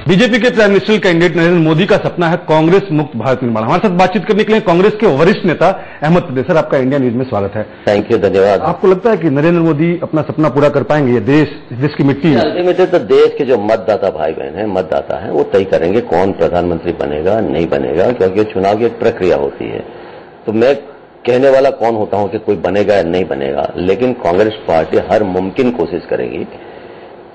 BJP के presidential candidate Narendra Modi का सपना है कांग्रेस मुक्त भारत निर्माण। हमारे साथ बातचीत करने के लिए कांग्रेस के वरिष्ठ नेता अहमद पटेल। सर, आपका इंडिया न्यूज में स्वागत है। थैंक यू, धन्यवाद। आपको लगता है कि नरेंद्र मोदी अपना सपना पूरा कर पाएंगे? ये देश की मिट्टी अल्टीमेटली तो देश के जो मतदाता भाई बहन हैं, मतदाता हैं, वो तय करेंगे कौन प्रधानमंत्री बनेगा नहीं बनेगा, क्योंकि चुनाव की एक प्रक्रिया होती है। तो मैं कहने वाला कौन होता हूं कि कोई बनेगा या नहीं बनेगा, लेकिन कांग्रेस पार्टी हर मुमकिन कोशिश करेगी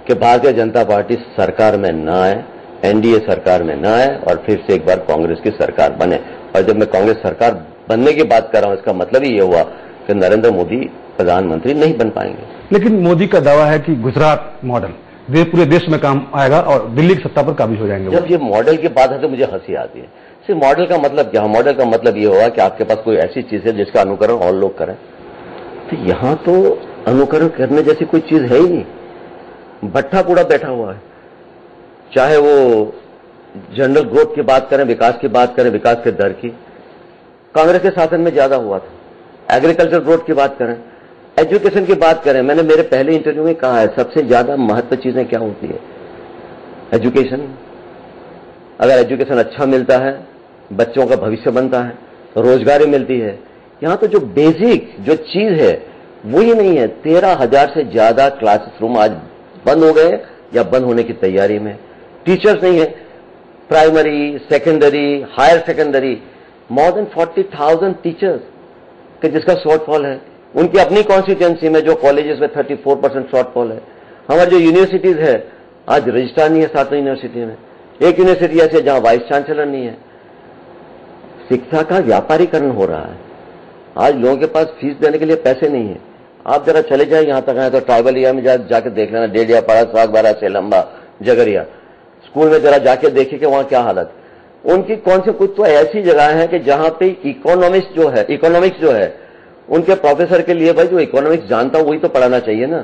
कि भारतीय जनता पार्टी सरकार में न आए, एनडीए सरकार में न आए और फिर से एक बार कांग्रेस की सरकार बने। और जब मैं कांग्रेस सरकार बनने की बात कर रहा हूं, इसका मतलब ही ये हुआ कि नरेंद्र मोदी प्रधानमंत्री नहीं बन पाएंगे। लेकिन मोदी का दावा है कि गुजरात मॉडल पूरे देश में काम आएगा और दिल्ली की सत्ता पर काबिज हो जाएंगे। जब ये मॉडल की बात है तो मुझे हंसी आती है। सिर्फ मॉडल का मतलब क्या? मॉडल का मतलब ये हुआ कि आपके पास कोई ऐसी चीज है जिसका अनुकरण और लोग करें। तो यहां तो अनुकरण करने जैसी कोई चीज है ही नहीं। भट्ठा पूरा बैठा हुआ है। चाहे वो जनरल ग्रोथ की बात करें, विकास की बात करें, विकास के दर की, कांग्रेस के शासन में ज्यादा हुआ था। एग्रीकल्चर ग्रोथ की बात करें, एजुकेशन की बात करें, मैंने मेरे पहले इंटरव्यू में कहा है सबसे ज्यादा महत्व चीजें क्या होती है? एजुकेशन। अगर एजुकेशन अच्छा मिलता है, बच्चों का भविष्य बनता है, रोजगारी मिलती है। यहां तो जो बेसिक जो चीज है वो ही नहीं है। 13,000 से ज्यादा क्लासरूम आज बंद हो गए या बंद होने की तैयारी में। टीचर्स नहीं है। Primary, secondary, higher secondary, more than 40,000 teachers के जिसका शॉर्टफॉल है। उनकी अपनी कॉन्स्टिट्यूएंसी में जो कॉलेजेस में 34% शॉर्टफॉल है। हमारी जो यूनिवर्सिटीज है, आज रजिस्ट्रार नहीं है 7 यूनिवर्सिटी में। एक यूनिवर्सिटी ऐसी है जहां वाइस चांसलर नहीं है। शिक्षा का व्यापारीकरण हो रहा है। आज लोगों के पास फीस देने के लिए पैसे नहीं है। आप जरा चले जाए, यहां तक आए तो ट्राइबल एरिया में जाके देख लेना, डेडिया, पाड़ा, सागबारा, सेलम्बा, जगरिया स्कूल में जरा जाके देखिए कि वहां क्या हालत। उनकी कौन से कुछ तो ऐसी जगह है कि जहां पे इकोनॉमिक्स जो है उनके प्रोफेसर के लिए, भाई जो इकोनॉमिक्स जानता हो वही तो पढ़ाना चाहिए ना।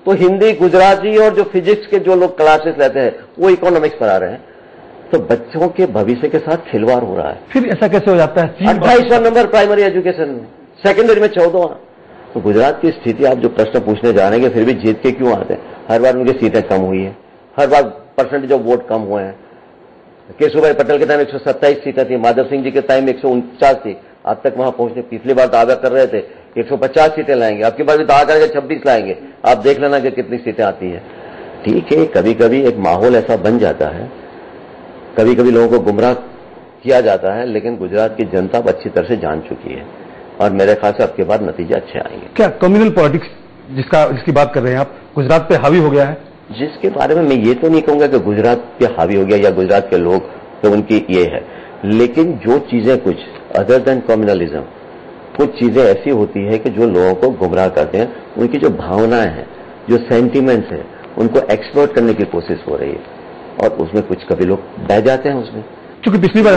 तो हिंदी, गुजराती और जो फिजिक्स के जो लोग क्लासेस लेते हैं वो इकोनॉमिक्स पढ़ा रहे हैं। तो बच्चों के भविष्य के साथ खिलवाड़ हो रहा है। फिर ऐसा कैसे हो जाता है? 28वां नंबर प्राइमरी एजुकेशन में, सेकेंडरी में 14वां। तो गुजरात की स्थिति आप जो प्रश्न पूछने जा रहे हैं, फिर भी जीत के क्यों आते हैं? हर बार उनकी सीटें कम हुई है, हर बार परसेंटेज ऑफ वोट कम हुए हैं। केशुभाई पटेल के टाइम 127 सीटें थी, माधव सिंह जी के टाइम 149 थी। अब तक वहां पहुंचने, पिछली बार दावा कर रहे थे 150 सीटें लाएंगे, अब की बार भी दावा करेंगे 26 लाएंगे। आप देख लेना कि कितनी सीटें आती हैं। ठीक है, कभी कभी एक माहौल ऐसा बन जाता है, कभी कभी लोगों को गुमराह किया जाता है, लेकिन गुजरात की जनता अब अच्छी तरह से जान चुकी है और मेरे ख्याल से अब के बाद नतीजे अच्छे आएंगे। क्या कम्युनल पॉलिटिक्स जिसकी बात कर रहे हैं आप, गुजरात पे हावी हो गया है? जिसके बारे में मैं ये तो नहीं कहूंगा कि गुजरात पे हावी हो गया या गुजरात के लोग तो उनकी ये है, लेकिन जो चीजें कुछ अदर देन कम्युनलिज्म, कुछ चीजें ऐसी होती है कि जो लोगों को गुमराह करते हैं, उनकी जो भावनाएं हैं, जो सेंटीमेंट्स हैं, उनको एक्सप्लोर करने की कोशिश हो रही है और उसमें कुछ कभी लोग बह जाते हैं उसमें। क्योंकि पिछली बार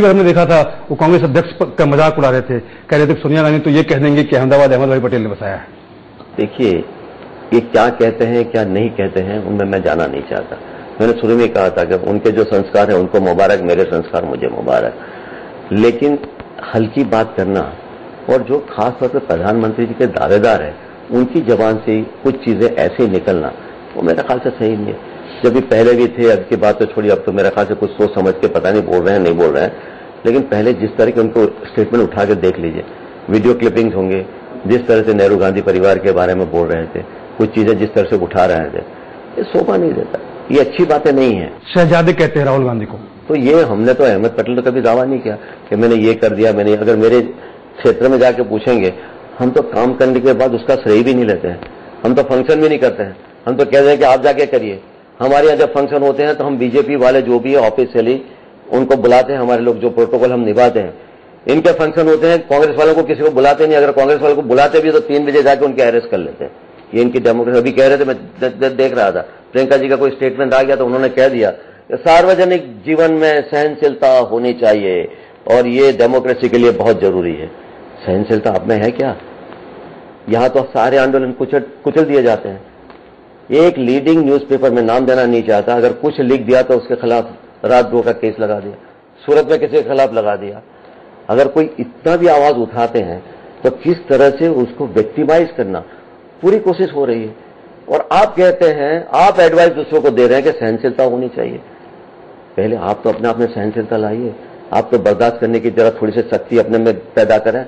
हमने देखा था वो कांग्रेस अध्यक्ष का मजाक उड़ा रहे थे, कह रहे थे सोनिया गांधी तो ये कह देंगे कि अहमदाबाद अहमद भाई पटेल ने बसाया है। देखिए, ये क्या कहते हैं क्या नहीं कहते हैं उनमें मैं जाना नहीं चाहता। मैंने शुरू में कहा था कि उनके जो संस्कार है उनको मुबारक, मेरे संस्कार मुझे मुबारक। लेकिन हल्की बात करना और जो खासतौर पर प्रधानमंत्री जी के दावेदार है उनकी जबान से कुछ चीजें ऐसे निकलना, वो मेरे ख्याल से सही नहीं है। जब भी पहले भी थे, अब की बात तो छोड़ी, अब तो मेरे ख्याल से कुछ सोच समझ के पता नहीं बोल रहे हैं नहीं बोल रहे हैं, लेकिन पहले जिस तरह के उनको स्टेटमेंट उठा के देख लीजिए, वीडियो क्लिपिंग्स होंगे, जिस तरह से नेहरू गांधी परिवार के बारे में बोल रहे थे, कुछ चीजें जिस तरह से उठा रहे थे, ये शोभा नहीं देता, ये अच्छी बातें नहीं है। शहजादे कहते हैं राहुल गांधी को। तो ये हमने तो अहमद पटेल तो कभी दावा नहीं किया कि मैंने ये कर दिया, मैंने, अगर मेरे क्षेत्र में जाके पूछेंगे, हम तो काम करने के बाद उसका श्रेय भी नहीं लेते हैं, हम तो फंक्शन भी नहीं करते हैं, हम तो कहते हैं कि आप जाके करिए। हमारे यहाँ जब फंक्शन होते हैं तो हम बीजेपी वाले जो भी है ऑफिशियली उनको बुलाते हैं, हमारे लोग जो प्रोटोकॉल हम निभाते हैं। इनके फंक्शन होते हैं, कांग्रेस वालों को किसी को बुलाते नहीं, अगर कांग्रेस वालों को बुलाते भी तो 3 बजे जाके उनके अरेस्ट कर लेते हैं। ये इनकी डेमोक्रेसी। अभी कह रहे थे, मैं देख रहा था, प्रियंका जी का कोई स्टेटमेंट आ गया तो उन्होंने कह दिया कि सार्वजनिक जीवन में सहनशीलता होनी चाहिए और ये डेमोक्रेसी के लिए बहुत जरूरी है। सहनशीलता आप में है क्या? यहां तो सारे आंदोलन कुचल दिए जाते हैं। एक लीडिंग न्यूज़पेपर में नाम देना नहीं चाहता, अगर कुछ लिख दिया तो उसके खिलाफ राजद्रोह का केस लगा दिया, सूरत में किसी के खिलाफ लगा दिया। अगर कोई इतना भी आवाज उठाते हैं तो किस तरह से उसको विक्टिमाइज करना पूरी कोशिश हो रही है। और आप कहते हैं, आप एडवाइस दूसरों को दे रहे हैं कि सहनशीलता होनी चाहिए। पहले आप तो अपने आप में सहनशीलता लाइए, आप तो बर्दाश्त करने की जरा थोड़ी सी शक्ति अपने में पैदा करें।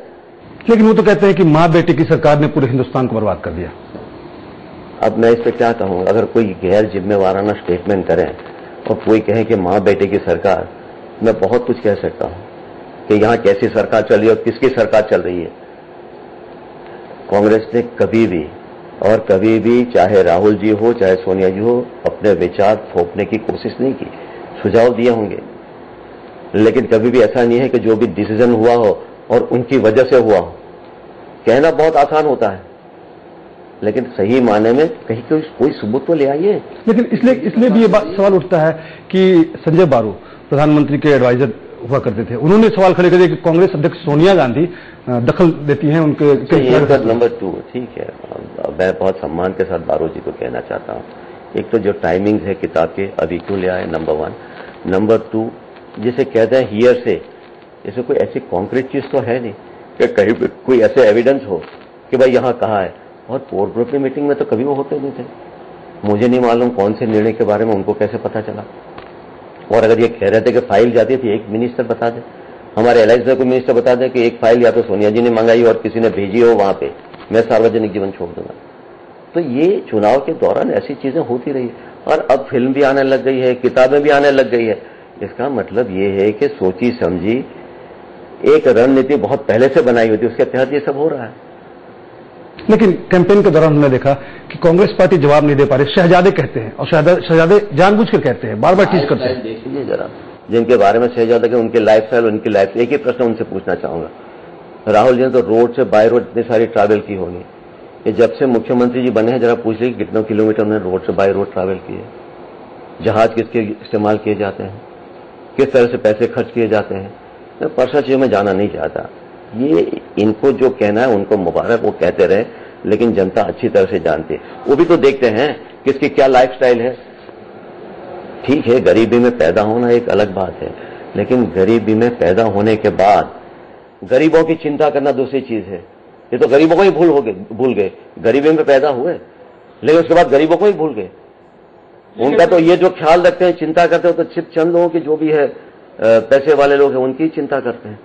लेकिन वो तो कहते हैं कि मां बेटे की सरकार ने पूरे हिंदुस्तान को बर्बाद कर दिया। अब मैं इस पर क्या कहूं, अगर कोई गैर जिम्मेवाराना स्टेटमेंट करें और कोई कहे कि मां बेटे की सरकार, मैं बहुत कुछ कह सकता हूं कि यहां कैसी सरकार चल रही है और किसकी सरकार चल रही है। कांग्रेस ने कभी भी चाहे राहुल जी हो चाहे सोनिया जी हो, अपने विचार थोपने की कोशिश नहीं की। सुझाव दिए होंगे, लेकिन कभी भी ऐसा नहीं है कि जो भी डिसीजन हुआ हो और उनकी वजह से हुआ हो। कहना बहुत आसान होता है, लेकिन सही मायने में कहीं कोई सबूत तो ले आइए। लेकिन इसलिए भी ये सवाल उठता है कि संजय बारू प्रधानमंत्री के एडवाइजर हुआ करते थे, उन्होंने सवाल खड़े कर दिया कि कांग्रेस अध्यक्ष सोनिया गांधी दखल देती हैं उनके नंबर 2। ठीक है, मैं बहुत सम्मान के साथ बारू जी को कहना चाहता हूं, एक तो जो टाइमिंग है किताब के अभी क्यों ले आए, नंबर 1। नंबर 2, जिसे कहते हैं हियर से, इसमें कोई ऐसी कॉन्क्रीट चीज तो है नहीं कि कहीं पे कोई ऐसे एविडेंस हो कि भाई यहां कहा है। और कोर ग्रुप की मीटिंग में तो कभी वो होते नहीं थे। मुझे नहीं मालूम कौन से निर्णय के बारे में उनको कैसे पता चला। और अगर ये कह रहे थे कि फाइल जाती थी, एक मिनिस्टर बता दे, हमारे एलाइंस में कोई मिनिस्टर बता दे कि एक फाइल या तो सोनिया जी ने मंगाई और किसी ने भेजी हो वहां पे, मैं सार्वजनिक जीवन छोड़ दूंगा। तो ये चुनाव के दौरान ऐसी चीजें होती रही, और अब फिल्म भी आने लग गई है, किताबें भी आने लग गई है। इसका मतलब ये है कि सोची समझी एक रणनीति बहुत पहले से बनाई हुई थी, उसके तहत ये सब हो रहा है। लेकिन कैंपेन के दौरान हमने देखा कि कांग्रेस पार्टी जवाब नहीं दे पा रही। शहजादे कहते हैं, और शहजादे जानबूझकर कहते हैं, बार बार टीज करते हैं। देख लीजिए जरा, जिनके बारे में शहजादे के उनके लाइफस्टाइल, उनकी लाइफ, एक ही प्रश्न उनसे पूछना चाहूंगा। राहुल जी ने तो रोड से बाय रोड इतनी सारी ट्रैवल की होगी। ये जब से मुख्यमंत्री जी बने हैं, जरा पूछ लीजिए कितने किलोमीटर उन्होंने रोड से बाय रोड ट्रैवल किए, जहाज किसके इस्तेमाल किए जाते हैं, किस तरह से पैसे खर्च किए जाते हैं। मैं पर्सनल चीजों में जाना नहीं चाहता। ये इनको जो कहना है उनको मुबारक, वो कहते रहे, लेकिन जनता अच्छी तरह से जानती है। वो भी तो देखते हैं किसकी क्या लाइफस्टाइल है। ठीक है, गरीबी में पैदा होना एक अलग बात है, लेकिन गरीबी में पैदा होने के बाद गरीबों की चिंता करना दूसरी चीज है। ये तो गरीबों को ही भूल गए। गरीबी में पैदा हुए, लेकिन उसके बाद गरीबों को ही भूल गए। उनका तो ये जो ख्याल रखते हैं, चिंता करते हो, तो सिर्फ चंद लोगों की जो भी है पैसे वाले लोग हैं उनकी चिंता करते हैं।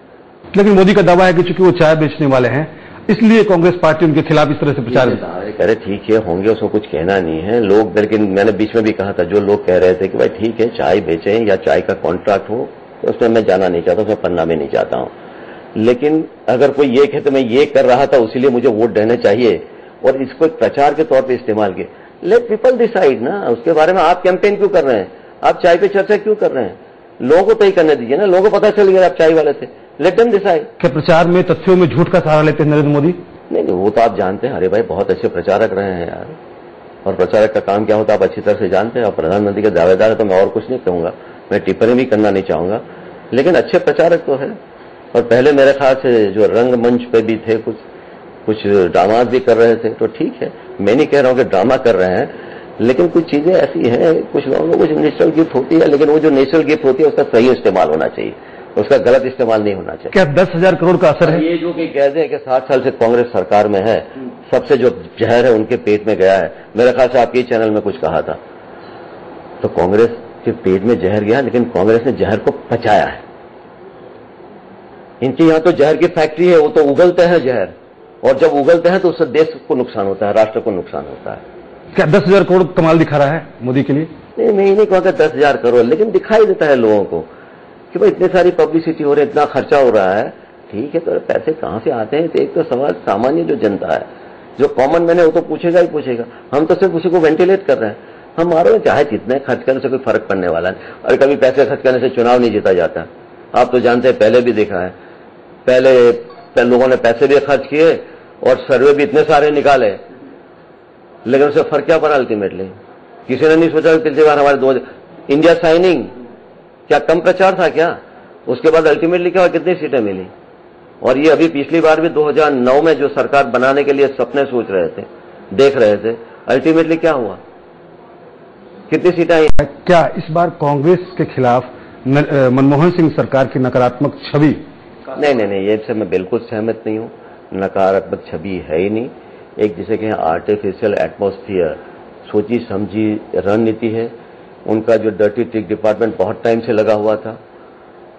लेकिन मोदी का दावा है कि चूंकि वो चाय बेचने वाले हैं, इसलिए कांग्रेस पार्टी उनके खिलाफ इस तरह से प्रचार करे। ठीक है, होंगे, उसको कुछ कहना नहीं है लोग। लेकिन मैंने बीच में भी कहा था, जो लोग कह रहे थे कि भाई ठीक है चाय बेचें या चाय का कॉन्ट्रैक्ट हो, तो उसमें मैं जाना नहीं चाहता, उसमें पन्ना में नहीं चाहता हूं। लेकिन अगर कोई ये कहते मैं ये कर रहा था उसीलिए मुझे वोट देना चाहिए, और इसको एक प्रचार के तौर पर इस्तेमाल किए, लेट पीपल डिसाइड ना। उसके बारे में आप कैंपेन क्यों कर रहे हैं, आप चाय पे चर्चा क्यों कर रहे हैं? लोगों को तय करने दीजिए ना, लोगों को पता चल गया आप चाय वाले थे, लेट देम डिसाइड। क्या प्रचार में तथ्यों में झूठ का सहारा लेते हैं नरेंद्र मोदी? नहीं, वो तो आप जानते हैं। अरे भाई, बहुत अच्छे प्रचारक रहे हैं यार, और प्रचारक का काम क्या होता है आप अच्छी तरह से जानते हैं। और प्रधानमंत्री के दावेदार है, तो मैं और कुछ नहीं कहूंगा, मैं टिप्पणी भी करना नहीं चाहूंगा, लेकिन अच्छे प्रचारक तो है। और पहले मेरे ख्याल से जो रंगमंच पे भी थे, कुछ ड्रामा भी कर रहे थे, तो ठीक है, मैं नहीं कह रहा हूं कि ड्रामा कर रहे हैं, लेकिन कुछ चीजें ऐसी हैं, कुछ लोगों को कुछ नेचुरल गिफ्ट होती है, लेकिन वो जो नेचुरल गिफ्ट होती है उसका सही इस्तेमाल होना चाहिए, उसका गलत इस्तेमाल नहीं होना चाहिए। क्या 10,000 करोड़ का असर है? ये जो कि कहते हैं कि 7 साल से कांग्रेस सरकार में है, सबसे जो जहर है उनके पेट में गया है। मेरे ख्याल से आपके चैनल में कुछ कहा था, तो कांग्रेस के पेट में जहर गया, लेकिन कांग्रेस ने जहर को पचाया है। इनके यहां तो जहर की फैक्ट्री है, वो तो उगलते हैं जहर, और जब उगलते हैं तो उससे देश को नुकसान होता है, राष्ट्र को नुकसान होता है। क्या 10,000 करोड़ कमाल दिखा रहा है मोदी के लिए? नहीं, मैं ये नहीं कहूँगा 10,000 करोड़, लेकिन दिखाई देता है लोगों को कि भाई इतनी सारी पब्लिसिटी हो रही है, इतना खर्चा हो रहा है। ठीक है, तो पैसे कहां से आते हैं? तो एक तो सवाल सामान्य जो जनता है, जो कॉमन मैन है, वो तो पूछेगा ही पूछेगा। हम तो सिर्फ उसी को वेंटिलेट कर रहे हैं। हमारे चाहे जितने खर्च करने से कोई फर्क पड़ने वाला है, और कभी पैसे खर्च करने से चुनाव नहीं जीता जाता। आप तो जानते हैं, पहले भी देखा है, पहले लोगों ने पैसे भी खर्च किए और सर्वे भी इतने सारे निकाले, लेकिन उससे फर्क क्या पड़ा अल्टीमेटली? किसी ने नहीं सोचा कि पिछली बार हमारे इंडिया साइनिंग क्या कम प्रचार था क्या? उसके बाद अल्टीमेटली क्या हुआ, कितनी सीटें मिली? और ये अभी पिछली बार भी 2009 में जो सरकार बनाने के लिए सपने सोच रहे थे, देख रहे थे, अल्टीमेटली क्या हुआ, कितनी सीटें आई? क्या इस बार कांग्रेस के खिलाफ मनमोहन सिंह सरकार की नकारात्मक छवि? नहीं, ये से मैं बिल्कुल सहमत नहीं हूं। नकारात्मक छवि है ही नहीं। एक जिसे कहें आर्टिफिशियल एटमॉस्फेयर, सोची समझी रणनीति है। उनका जो डर्टी ट्रिक डिपार्टमेंट बहुत टाइम से लगा हुआ था,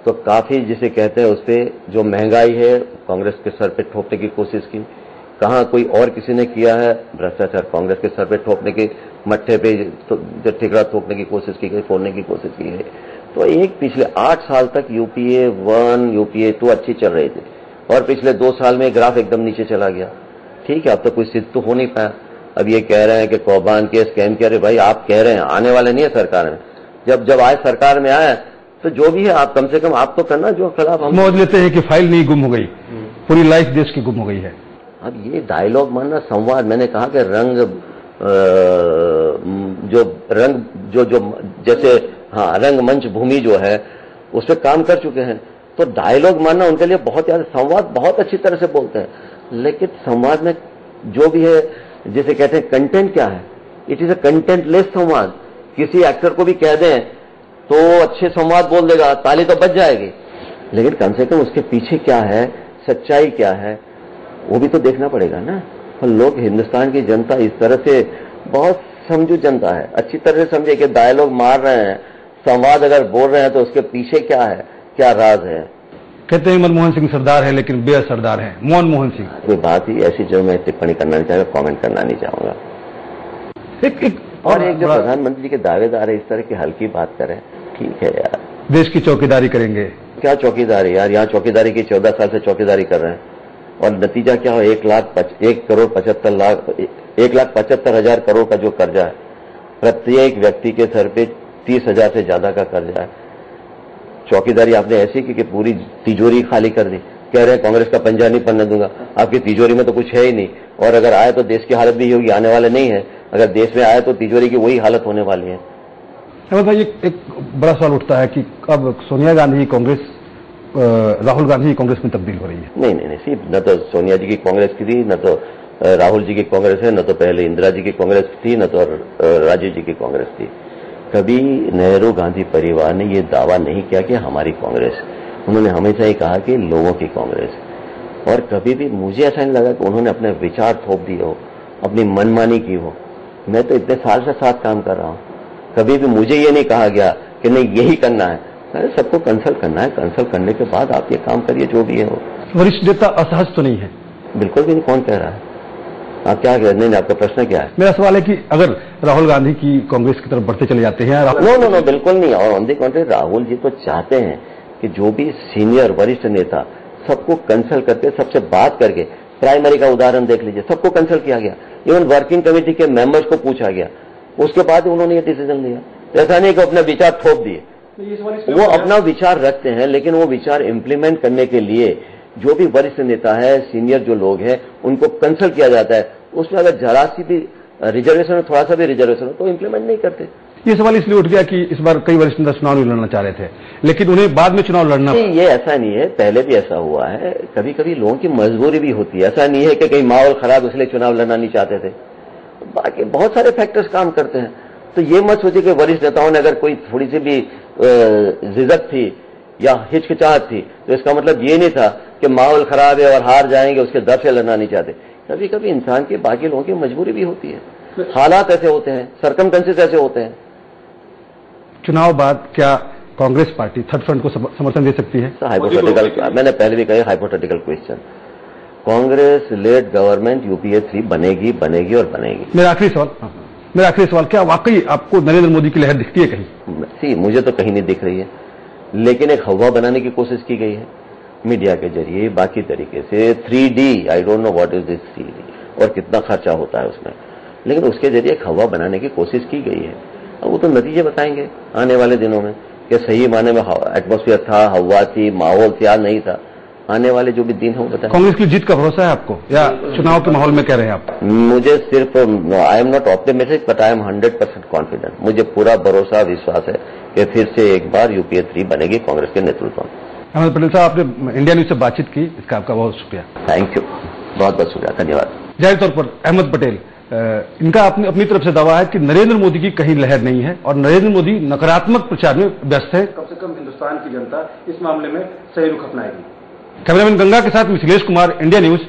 तो काफी जिसे कहते हैं उस पर जो महंगाई है कांग्रेस के सर पे ठोकने की कोशिश की। कहाँ कोई और किसी ने किया है भ्रष्टाचार, कांग्रेस के सर पे ठोकने की, मट्ठे पे जो ठिकरा ठोकने की कोशिश की गई, फोड़ने की कोशिश की गई। तो एक पिछले 8 साल तक यूपीए 1 यूपीए 2 अच्छी चल रही थी, और पिछले 2 साल में ग्राफ एकदम नीचे चला गया। ठीक है, अब तो कोई सिद्ध तो हो नहीं पाया। अब ये कह रहे हैं कि कौबान के स्कैम के, अरे भाई आप कह रहे हैं, आने वाले नहीं है सरकार में। जब आए सरकार में आए तो जो भी है आप कम से कम आप तो करना जो खिलाफ हम मौज लेते हैं कि फाइल नहीं गुम हो गई, पूरी लाइफ देश की गुम हो गई है। अब ये डायलॉग मानना, संवाद, मैंने कहा कि जैसे रंगमंच भूमि जो है उस पर काम कर चुके हैं, तो डायलॉग मानना उनके लिए बहुत ज्यादा, संवाद बहुत अच्छी तरह से बोलते हैं, लेकिन संवाद में जो भी है जिसे कहते हैं कंटेंट क्या है, इट इज अ कंटेंटलेस संवाद। किसी एक्टर को भी कह दें तो अच्छे संवाद बोल देगा, ताली तो बच जाएगी, लेकिन कम से कम उसके पीछे क्या है, सच्चाई क्या है, वो भी तो देखना पड़ेगा ना। और लोग, हिंदुस्तान की जनता इस तरह से बहुत समझू जनता है, अच्छी तरह से समझे कि डायलॉग मार रहे हैं, संवाद अगर बोल रहे हैं तो उसके पीछे क्या है, क्या राज है। कहते हैं मनमोहन सिंह सरदार है लेकिन बेसरदार है, मनमोहन सिंह। कोई बात ही ऐसी जो मैं टिप्पणी करना नहीं चाहूंगा, कॉमेंट करना नहीं चाहूंगा। और एक जो प्रधानमंत्री के दावेदार है इस तरह की हल्की बात करें, ठीक है यार, देश की चौकीदारी करेंगे। क्या चौकीदारी यार, यहाँ चौकीदारी की 14 साल से चौकीदारी कर रहे हैं, और नतीजा क्या हो, 1,75,00,000 करोड़ का जो कर्जा है, प्रत्येक व्यक्ति के सर पे 30,000 से ज्यादा का कर्जा है। चौकीदारी आपने ऐसी की कि पूरी तिजोरी खाली कर दी। कह रहे हैं कांग्रेस का पंजा नहीं पड़ने दूंगा, आपकी तिजोरी में तो कुछ है ही नहीं, और अगर आए तो देश की हालत भी होगी, आने वाले नहीं है, अगर देश में आए तो तिजोरी की वही हालत होने वाली है। अहमद भाई, एक बड़ा सवाल उठता है कि अब सोनिया गांधी कांग्रेस, राहुल गांधी कांग्रेस में तब्दील हो रही है। नहीं, सिर्फ न तो सोनिया जी की कांग्रेस की थी, न तो राहुल जी की कांग्रेस है, न तो पहले इंदिरा जी की कांग्रेस थी, न तो राजीव जी की कांग्रेस थी। कभी नेहरू गांधी परिवार ने यह दावा नहीं किया कि हमारी कांग्रेस, उन्होंने हमेशा ही कहा कि लोगों की कांग्रेस। और कभी भी मुझे ऐसा नहीं लगा कि उन्होंने अपने विचार थोप दिए हो, अपनी मनमानी की हो। मैं तो इतने साल से साथ काम कर रहा हूं, कभी भी मुझे ये नहीं कहा गया कि नहीं यही करना है। अरे सबको कंसल्ट करना है, कंसल्ट करने के बाद आप ये काम करिए जो भी है हो। वरिष्ठ नेता असहज तो नहीं है? बिल्कुल भी नहीं। कौन कह रहा है? आप क्या कह रहे हैं? आपका प्रश्न क्या है? मेरा सवाल है कि अगर राहुल गांधी की कांग्रेस की तरफ बढ़ते चले जाते हैं। नो, बिल्कुल नहीं। और ऑन द कॉन्ट्री राहुल जी तो चाहते हैं कि जो भी सीनियर वरिष्ठ नेता, सबको कंसल्ट करके, सबसे बात करके, प्राइमरी का उदाहरण देख लीजिए, सबको कंसल्ट किया गया, इवन वर्किंग कमेटी के मेंबर्स को पूछा गया, उसके बाद उन्होंने ये डिसीजन लिया। ऐसा नहीं कि अपने विचार थोप दिए, वो अपना विचार रखते हैं, लेकिन वो विचार इंप्लीमेंट करने के लिए जो भी वरिष्ठ नेता है, सीनियर जो लोग हैं, उनको कंसल्ट किया जाता है। उसमें अगर जरा सी भी रिजर्वेशन हो, थोड़ा सा भी रिजर्वेशन हो, तो इंप्लीमेंट नहीं करते। ये सवाल इसलिए उठ गया कि इस बार कई वरिष्ठ नेता चुनाव नहीं लड़ना चाह रहे थे, लेकिन उन्हें बाद में चुनाव लड़ना। ये ऐसा नहीं है, पहले भी ऐसा हुआ है। कभी कभी लोगों की मजबूरी भी होती है, ऐसा नहीं है कि कहीं माहौल खराब इसलिए चुनाव लड़ना नहीं चाहते थे। बाकी बहुत सारे फैक्टर्स काम करते हैं। तो ये मत सोचिए कि वरिष्ठ नेताओं ने अगर कोई थोड़ी सी भी झिझक थी या हिचकिचाहट थी तो इसका मतलब ये नहीं था कि माहौल खराब है और हार जाएंगे, उसके डर से लड़ना नहीं चाहते। कभी कभी इंसान की, बाकी लोगों की मजबूरी भी होती है, हालात ऐसे होते हैं, सरकमस्टेंसेस ऐसे होते हैं। चुनाव बाद क्या कांग्रेस पार्टी थर्ड फ्रंट को समर्थन दे सकती है? हाइपोथेटिकल, मैंने पहले भी कहा, hypothetical question. Congress lead government UPA 3 बनेगी और बनेगी। मेरा आखिरी सवाल, क्या वाकई आपको नरेंद्र मोदी की लहर दिखती है कहीं? मुझे तो कहीं नहीं दिख रही है, लेकिन एक हवा बनाने की कोशिश की गई है मीडिया के जरिए, बाकी तरीके से। 3D, I don't know what is this 3D और कितना खर्चा होता है उसमें, लेकिन उसके जरिए एक हवा बनाने की कोशिश की गई है। अब वो तो नतीजे बताएंगे आने वाले दिनों में कि सही माने में एटमॉस्फेयर था, हवा थी, माहौल था, नहीं था। आने वाले जो भी दिन हो बताएं। कांग्रेस की जीत का भरोसा है आपको, या चुनाव के माहौल में कह रहे हैं आप? मुझे सिर्फ, I am not optimistic but I am 100% confident. मुझे पूरा भरोसा, विश्वास है कि फिर से एक बार यूपीए 3 बनेगी कांग्रेस के नेतृत्व में। अहमद पटेल साहब, आपने इंडिया न्यूज से बातचीत की, इसका आपका बहुत शुक्रिया। थैंक यू, बहुत बहुत शुक्रिया, धन्यवाद। जाहिर तौर पर अहमद पटेल, इनका अपनी तरफ से दावा है कि नरेंद्र मोदी की कहीं लहर नहीं है और नरेंद्र मोदी नकारात्मक प्रचार में व्यस्त है। कम से कम हिंदुस्तान की जनता इस मामले में सही रुख अपनाएगी। कैमरामैन गंगा के साथ मिथिलेश कुमार, इंडिया न्यूज।